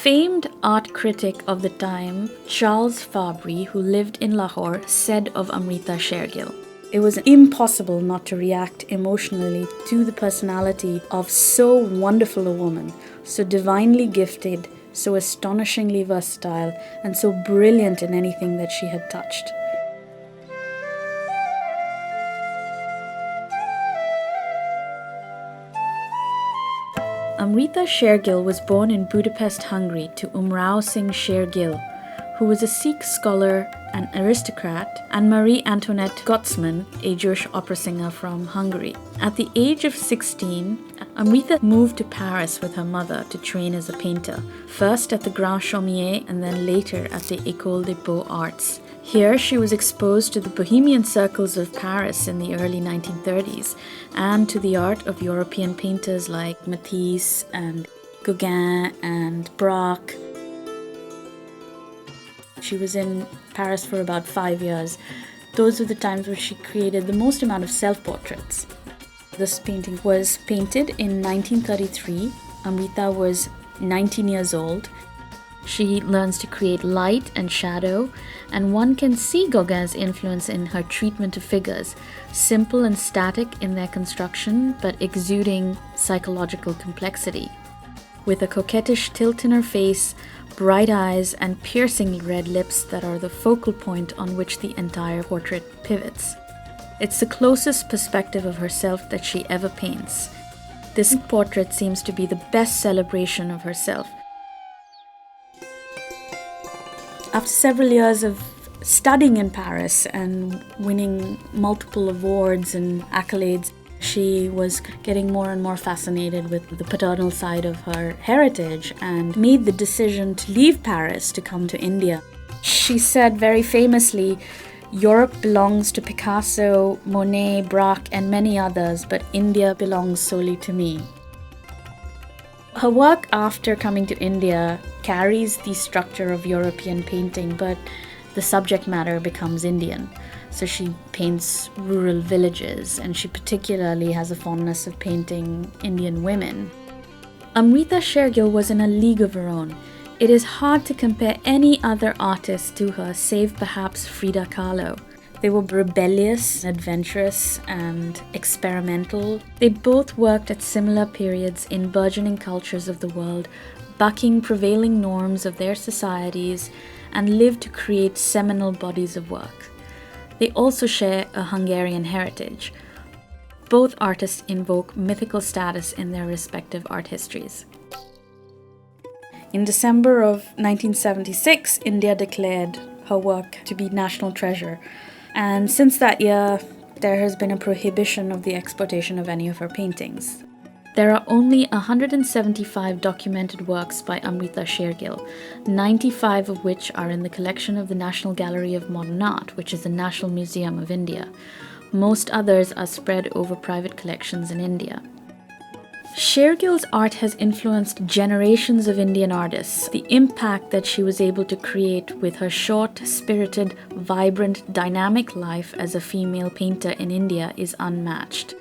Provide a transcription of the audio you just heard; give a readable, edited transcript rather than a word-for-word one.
Famed art critic of the time, Charles Fabry, who lived in Lahore, said of Amrita Sher-Gil, "It was impossible not to react emotionally to the personality of so wonderful a woman, so divinely gifted, so astonishingly versatile, and so brilliant in anything that she had touched." Amrita Sher-Gil was born in Budapest, Hungary, to Umrao Singh Sher-Gil, who was a Sikh scholar and aristocrat, and Marie Antoinette Gottsman, a Jewish opera singer from Hungary. At the age of 16, Amrita moved to Paris with her mother to train as a painter, first at the Grand Chaumier and then later at the École des Beaux-Arts. Here she was exposed to the bohemian circles of Paris in the early 1930s and to the art of European painters like Matisse and Gauguin and Braque. She was in Paris for about 5 years. Those were the times where she created the most amount of self-portraits. This painting was painted in 1933. Amrita was 19 years old. She learns to create light and shadow, and one can see Gauguin's influence in her treatment of figures, simple and static in their construction, but exuding psychological complexity. With a coquettish tilt in her face, bright eyes, and piercing red lips that are the focal point on which the entire portrait pivots. It's the closest perspective of herself that she ever paints. This portrait seems to be the best celebration of herself. After several years of studying in Paris and winning multiple awards and accolades, she was getting more and more fascinated with the paternal side of her heritage and made the decision to leave Paris to come to India. She said very famously, "Europe belongs to Picasso, Monet, Braque, and many others, but India belongs solely to me." Her work after coming to India carries the structure of European painting, but the subject matter becomes Indian. So she paints rural villages, and she particularly has a fondness of painting Indian women. Amrita Sher-Gil was in a league of her own. It is hard to compare any other artist to her, save perhaps Frida Kahlo. They were rebellious, adventurous, and experimental. They both worked at similar periods in burgeoning cultures of the world, bucking prevailing norms of their societies, and lived to create seminal bodies of work. They also share a Hungarian heritage. Both artists invoke mythical status in their respective art histories. In December of 1976, India declared her work to be national treasure. And since that year, there has been a prohibition of the exportation of any of her paintings. There are only 175 documented works by Amrita Sher-Gil, 95 of which are in the collection of the National Gallery of Modern Art, which is the National Museum of India. Most others are spread over private collections in India. Sher-Gil's art has influenced generations of Indian artists. The impact that she was able to create with her short, spirited, vibrant, dynamic life as a female painter in India is unmatched.